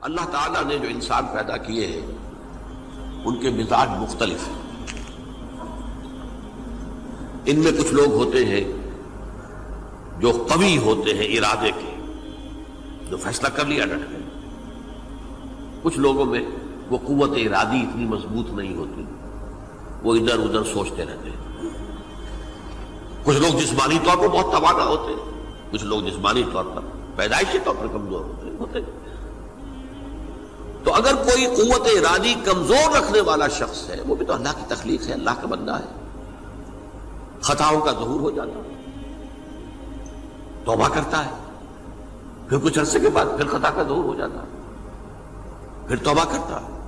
اللہ تعالیٰ نے جو انسان پیدا کیے ہیں ان کے مزاج مختلف ہیں. ان میں کچھ لوگ ہوتے ہیں جو قوی ہوتے ہیں ارادے کے، جو فیصلہ کر لیا ڈٹ گئے. کچھ لوگوں میں وہ قوت ارادی اتنی مضبوط نہیں ہوتی، وہ ادھر ادھر سوچتے رہتے ہیں. کچھ لوگ جسمانی طور پر بہت توانا ہوتے ہیں، کچھ لوگ جسمانی طور پر پیدائشی طور پر کمزور ہوتے ہیں. تو اگر کوئی قوت ارادی کمزور رکھنے والا شخص ہے، وہ بھی تو اللہ کی تخلیق ہے، اللہ کا بندہ ہے، خطاؤں کا ظہور ہو جاتا ہے، توبہ کرتا ہے، پھر کچھ عرصے کے بعد پھر خطا کا ظہور ہو جاتا ہے، پھر توبہ کرتا ہے.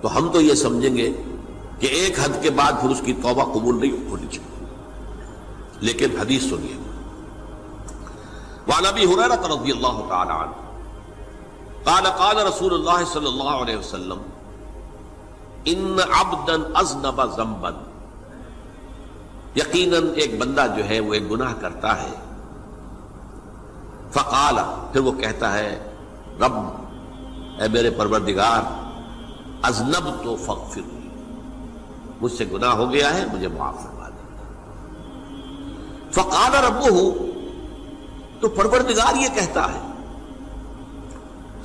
تو ہم تو یہ سمجھیں گے کہ ایک حد کے بعد پھر اس کی توبہ قبول نہیں ہونی چاہیے. لیکن حدیث سنیے. وعن ابی ہریرہ رضی اللہ تعالی عنہ قال قال رسول اللہ صلی اللہ علیہ وسلم ان عبدا اذنب ذنبا، یقیناً ایک بندہ جو ہے وہ ایک گناہ کرتا ہے. فقال، پھر وہ کہتا ہے رب، اے میرے پروردگار، اذنبت فاغفر لی، مجھ سے گناہ ہو گیا ہے، مجھے معاف فرما دے. فقال ربہ، تو پروردگار یہ کہتا ہے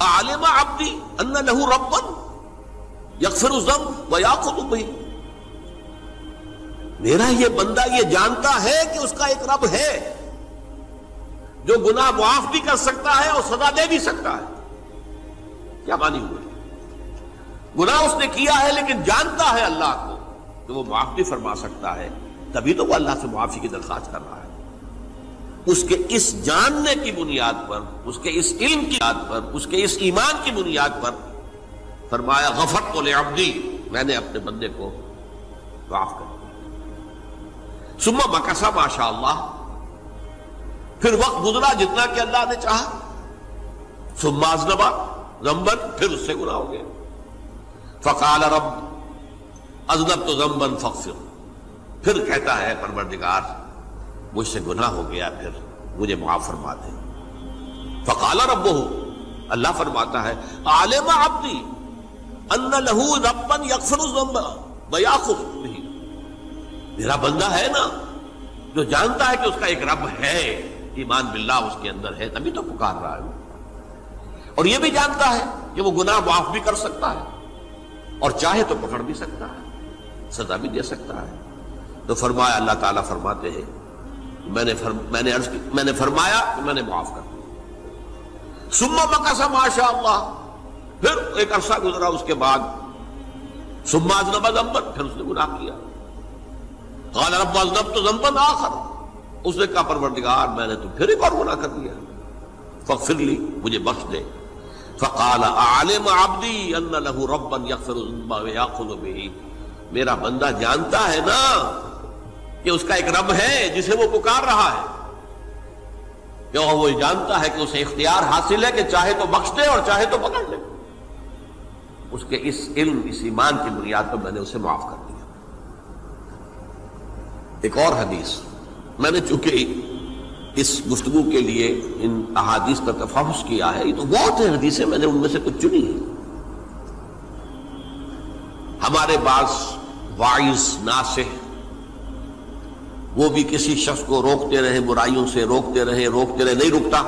اعلم عبدی ان لہ ربا یغفر الذنب ویاخذ بہ، میرا یہ بندہ یہ جانتا ہے کہ اس کا ایک رب ہے جو گناہ معاف بھی کر سکتا ہے اور سزا دے بھی سکتا ہے. کیا معنی ہوئے؟ گناہ اس نے کیا ہے لیکن جانتا ہے اللہ کو کہ وہ معاف بھی فرما سکتا ہے، تبھی تو وہ اللہ سے معافی کی درخواست کر رہا ہے. اس کے اس جاننے کی بنیاد پر، اس کے اس علم کی بنیاد پر، اس کے اس ایمان کی بنیاد پر فرمایا غفرت لعبدی، میں نے اپنے بندے کو معاف کر دیا. ثم مکث ما شاء اللہ، پھر وقت گزرا جتنا کہ اللہ نے چاہا. ثم اذنب ذنبا، پھر اس سے گناہ ہو گیا. فقال رب اذنبت ذنبا فاغفر، پھر کہتا ہے پروردگار مجھ سے گناہ ہو گیا، پھر مجھے معاف فرما دے. فقال ربہ، اللہ فرماتا ہے عالم عبدی ان لہ ربا یغفر الذنب ویاخذ بہ، میرا بندہ ہے نا جو جانتا ہے کہ اس کا ایک رب ہے، ایمان باللہ اس کے اندر ہے، تبھی تو پکار رہا ہے. اور یہ بھی جانتا ہے کہ وہ گناہ معاف بھی کر سکتا ہے اور چاہے تو پکڑ بھی سکتا ہے، سزا بھی دے سکتا ہے. تو فرمایا، اللہ تعالیٰ فرماتے ہیں میں نے فرمایا کہ میں نے معاف کر دیا. ثم مکث ما شاء اللہ، پھر ایک عرصہ گزرا اس کے بعد. ثم اذنب ذنبا، پھر اس نے گناہ کیا. قال رب اذنبت ذنبا آخر، اس نے کہا پروردگار میں نے تو پھر ایک اور گناہ کر دیا، فاغفر لی، مجھے بخش دے. فقال اعلم عبدی ان لہ ربا یغفر الذنب ویاخذ بہ، میرا بندہ جانتا ہے نا کہ اس کا ایک رب ہے جسے وہ پکار رہا ہے، کیوں وہ جانتا ہے کہ اسے اختیار حاصل ہے کہ چاہے تو بخش دے اور چاہے تو پکڑ لے. اس کے اس علم، اس ایمان کی بنیاد پر میں نے اسے معاف کر دیا. ایک اور حدیث، میں نے چونکہ اس گفتگو کے لیے ان احادیث کا تفحص کیا ہے، یہ تو بہت ہیں حدیثیں، میں نے ان میں سے کچھ چنی ہیں. ہمارے بعض واعظ ناصح وہ بھی کسی شخص کو روکتے رہے، برائیوں سے روکتے رہے، نہیں رکتا،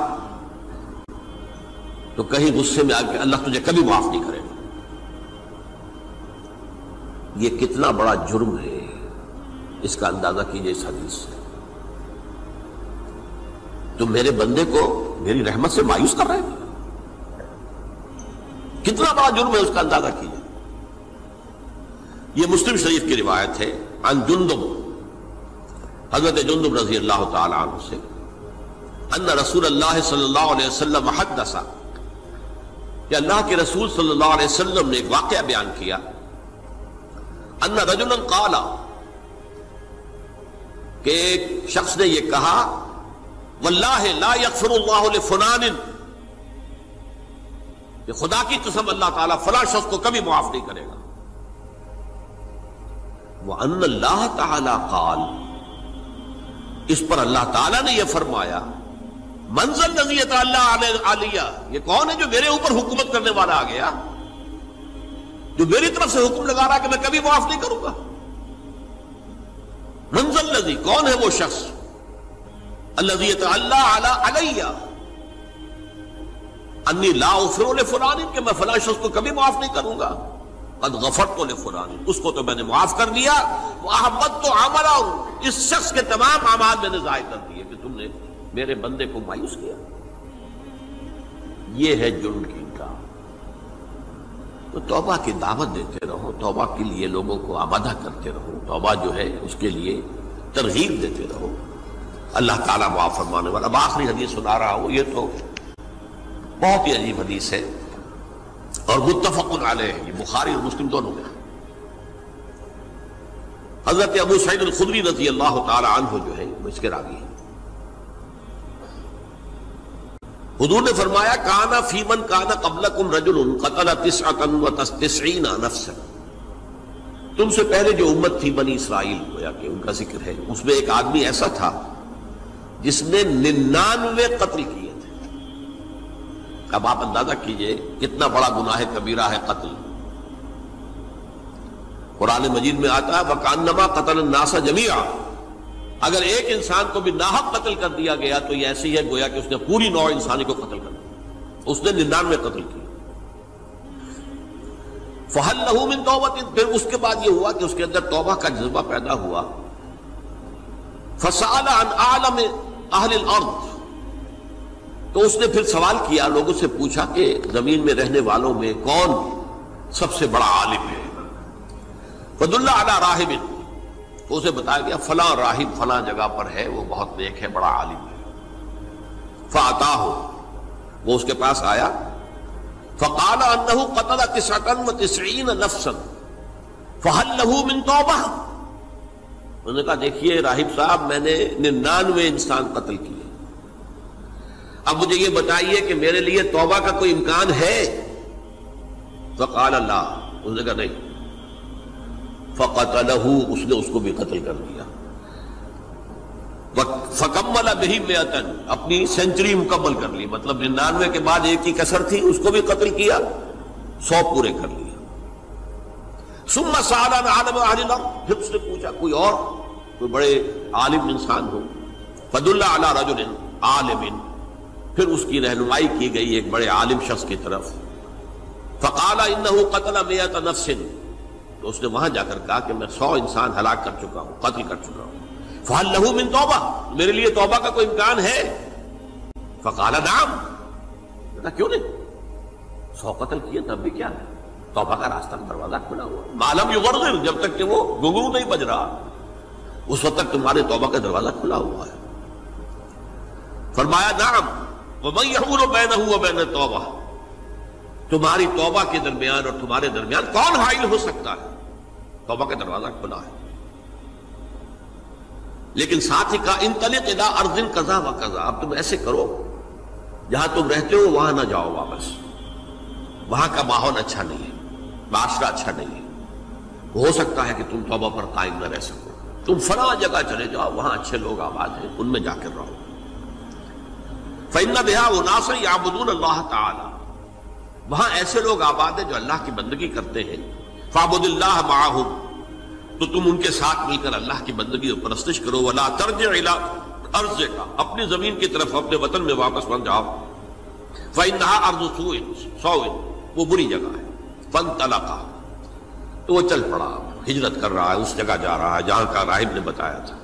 تو کہیں غصے میں آ کے اللہ تجھے کبھی معاف نہیں کرے گا. یہ کتنا بڑا جرم ہے، اس کا اندازہ کیجئے اس حدیث سے. تو میرے بندے کو میری رحمت سے مایوس کر رہے ہیں، کتنا بڑا جرم ہے، اس کا اندازہ کیجئے. یہ مسلم شریف کی روایت ہے عن جندب، حضرت جندب رضی اللہ تعالی عنہ سے، ان رسول اللہ صلی اللہ علیہ وسلم حدث، کہ اللہ کے رسول صلی اللہ علیہ وسلم نے ایک واقعہ بیان کیا. ان رجلا قال، کہ ایک شخص نے یہ کہا واللہ لا یغفر اللہ لفلان، کہ خدا کی قسم اللہ تعالیٰ فلاں شخص کو کبھی معاف نہیں کرے گا. وَأَنَّ اللَّهَ تَعَالَى قَالَ، اس پر اللہ تعالیٰ نے یہ فرمایا منزل الذی یتعلی علیہ، یہ کون ہے جو میرے اوپر حکومت کرنے والا آ گیا، جو میری طرف سے حکم لگا رہا کہ میں کبھی معاف نہیں کروں گا؟ منزل الذی، کون ہے وہ شخص، الذی یتعلی علیہ انی لا اغفر لفلان، کہ میں فلاں شخص کو کبھی معاف نہیں کروں گا، قد غفرت لفلان، اس کو تو میں نے معاف کر دیا، واحبطت عملہ، اس شخص کے تمام اعمال میں نے ضائع کر دیے کہ تم نے میرے بندے کو مایوس کیا۔ یہ ہے جرم کی انکار۔ تو توبہ کی دعوت دیتے رہو، توبہ کے لیے لوگوں کو آمادہ کرتے رہو، توبہ جو ہے اس کے لیے ترغیب دیتے رہو، اللہ تعالیٰ معاف فرمانے والا۔ اب آخری حدیث سنا رہا ہوں، یہ تو بہت ہی عجیب حدیث ہے اور متفق علیہ، یہ بخاری اور مسلم دونوں میں۔ حضرت ابو سعید الخدری رضی اللہ تعالی عنہ جو ہے وہ اس کے راوی ہیں۔ حضور نے فرمایا کانا فی من کانا قبلکم رجل قتل 99 نفسا، تم سے پہلے جو امت تھی بنی اسرائیل، گویا کہ ان کا ذکر ہے، اس میں ایک آدمی ایسا تھا جس نے 99 قتل کیے تھے۔ اب آپ اندازہ کیجئے کتنا بڑا گناہ کبیرہ ہے قتل۔ قرآن مجید میں آتا ہے وَكَأَنَّمَا قَتَلَ النَّاسَ جَمِيعًا، اگر ایک انسان کو بھی ناحق قتل کر دیا گیا تو یہ ایسی ہے گویا کہ اس نے پوری نوع انسانی کو قتل کر دیا، اس نے 99 قتل کیے۔ فَهَلْ لَهُ مِن تَوْبَةٍ، پھر اس کے بعد یہ ہوا کہ اس کے اندر توبہ کا جذبہ پیدا ہوا۔ فَسَأَلَ عَنْ أَعْلَمِ أَهْلِ الْأَرْضِ، تو اس نے پھر سوال کیا، لوگوں سے پوچھا کہ زمین میں رہنے والوں میں کون سب سے بڑا عالم ہے۔ فَدُلَّ عَلَى رَاهِبٍ، تو اسے بتایا گیا فلاں راہب فلاں جگہ پر ہے، وہ بہت نیک ہے، بڑا عالم ہے۔ فَأَتَاهُ، وہ اس کے پاس آیا، فَقَالَ أَنَّهُ قَتَلَ 99 نَفْسًا فَهَلْ لَهُ مِن تَوْبَةٍ، انہوں نے کہا دیکھیے راہب صاحب، میں نے 99 انسان قتل کیے، اب مجھے یہ بتائیے کہ میرے لیے توبہ کا کوئی امکان ہے؟ فَقَالَ لَا، انہوں نے کہا نہیں۔ فَقَتَلَهُ، اس نے اس کو بھی قتل کر دیا۔ فَكَمَّلَ بِهِ 100، اپنی سینچری مکمل کر لی، مطلب 99 کے بعد ایک ہی کسر تھی، اس کو بھی قتل کیا، 100 پورے کر لیا۔ ثُمَّ سَأَلَ عَنْ عَالِمِ أَهْلِ الْأَرْضِ، پھر اس نے پوچھا کوئی اور کوئی بڑے عالم انسان ہو۔ فَدُلَّ عَلَى رَجُلٍ عَالِمٍ، پھر اس کی رہنمائی کی گئی ایک بڑے عالم شخص کی طرف۔ فَقَالَ إِنَّهُ قَتَلَ 100 نَفْسٍ، تو اس نے وہاں جا کر کہا کہ میں 100 انسان ہلاک کر چکا ہوں، قتل کر چکا ہوں۔ فَهَلْ لَهُ مِن تَوْبَةٍ، میرے لیے توبہ کا کوئی امکان ہے؟ فَقَالَ نَعَمْ، کہا کیوں نہیں، 100 قتل کیے تب بھی کیا ہے، توبہ کا راستہ دروازہ کھلا ہوا، مَا لَمْ يُغَرْغِرْ، جب تک کہ وہ گھنگرو نہیں بج رہا اس وقت تک تمہارے توبہ کا دروازہ کھلا ہوا ہے۔ فرمایا نعم، وَمَن يَحُولُ بَيْنَهُ وَبَيْنَ التَّوْبَةِ، تمہاری توبہ کے درمیان اور تمہارے درمیان کون حائل ہو سکتا ہے، توبہ کا دروازہ کھلا ہے۔ لیکن ساتھ ہی کہا انطلق الی ارض کذا و کذا، اب تم ایسے کرو جہاں تم رہتے ہو وہاں نہ جاؤ واپس، وہاں کا ماحول اچھا نہیں ہے، معاشرہ اچھا نہیں ہے، ہو سکتا ہے کہ تم توبہ پر قائم نہ رہ سکو، تم فلاں جگہ چلے جاؤ، وہاں اچھے لوگ آباد ہیں، ان میں جا کر رہو۔ فإن بها اناس یعبدون اللہ تعالی، وہاں ایسے لوگ آباد ہیں جو اللہ کی بندگی کرتے ہیں۔ فاعبد اللہ معہم، تو تم ان کے ساتھ مل کر اللہ کی بندگی اور پرستش کرو۔ ولا ترجع الی ارضک، اپنی زمین کی طرف اپنے وطن میں واپس بن جاؤ۔ فإنها ارض سوء، وہ بری جگہ ہے۔ فانطلقا، تو وہ چل پڑا، ہجرت کر رہا ہے، اس جگہ جا رہا ہے جہاں کا راہب نے بتایا تھا۔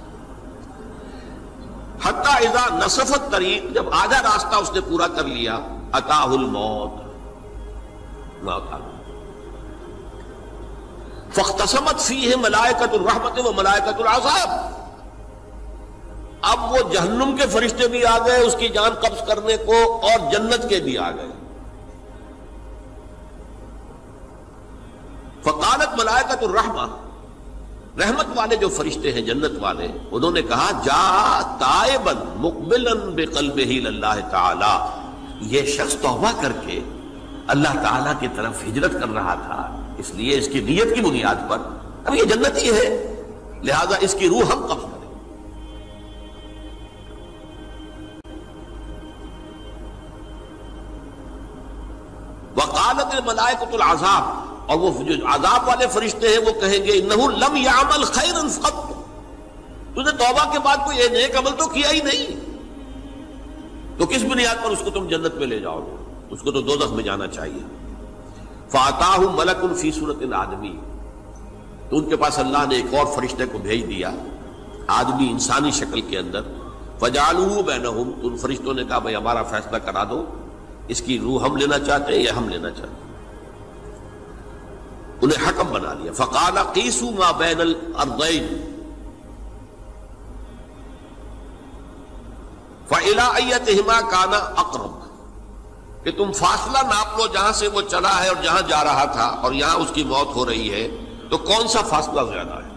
حتی اذا نصف الطریق، جب آدھا راستہ اس نے پورا کر لیا، اتاہ الموت، موت آ گئی۔ فاختصمت فیہ ملائکۃ الرحمت و ملائکۃ العذاب، اب وہ جہنم کے فرشتے بھی آ گئے اس کی جان قبض کرنے کو، اور جنت کے بھی آ گئے۔ فقالت ملائکۃ الرحمہ، رحمت والے جو فرشتے ہیں جنت والے، انہوں نے کہا جا تائبا مقبلا بقلبہ اللہ تعالی، یہ شخص توبہ کر کے اللہ تعالیٰ کی طرف ہجرت کر رہا تھا، اس لیے اس کی نیت کی بنیاد پر اب یہ جنتی ہے، لہذا اس کی روح ہم قبض کریں۔ وقالت الملائکۃ العذاب، اور وہ جو عذاب والے فرشتے ہیں وہ کہیں گے انہ لم یعمل خیرا قط، تو نے توبہ کے بعد کوئی نیک عمل تو کیا ہی نہیں، تو کس بنیاد پر اس کو تم جنت میں لے جاؤ گے؟ اس کو تو دوزخ میں جانا چاہیے۔ فاتاہ ملک فی صورت آدمی، تو ان کے پاس اللہ نے ایک اور فرشتے کو بھیج دیا آدمی انسانی شکل کے اندر، فجعلوہ بینہم، تو ان فرشتوں نے کہا بھائی ہمارا فیصلہ کرا دو، اس کی روح ہم لینا چاہتے ہیں یا ہم لینا چاہتے ہیں، انہیں حکم بنا لیا۔ فقال قیسوا ما بین الارضین فإلی ایتہما کان اقرب، کہ تم فاصلہ ناپ لو جہاں سے وہ چلا ہے اور جہاں جا رہا تھا اور یہاں اس کی موت ہو رہی ہے، تو کون سا فاصلہ زیادہ ہے؟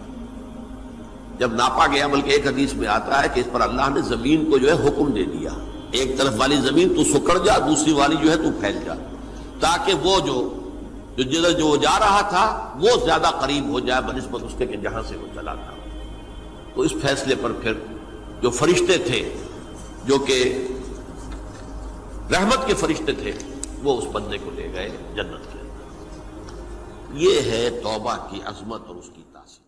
جب ناپا گیا، بلکہ ایک حدیث میں آتا ہے کہ اس پر اللہ نے زمین کو جو ہے حکم دے دیا، ایک طرف والی زمین تو سکڑ جا، دوسری والی جو ہے تو پھیل جا، تاکہ وہ جدھر جو وہ جا رہا تھا وہ زیادہ قریب ہو جائے بنسبت اس کے کہ جہاں سے وہ چلا تھا۔ تو اس فیصلے پر پھر جو فرشتے تھے، جو کہ رحمت کے فرشتے تھے، وہ اس بندے کو لے گئے جنت کے اندر۔ یہ ہے توبہ کی عظمت اور اس کی تاثیر۔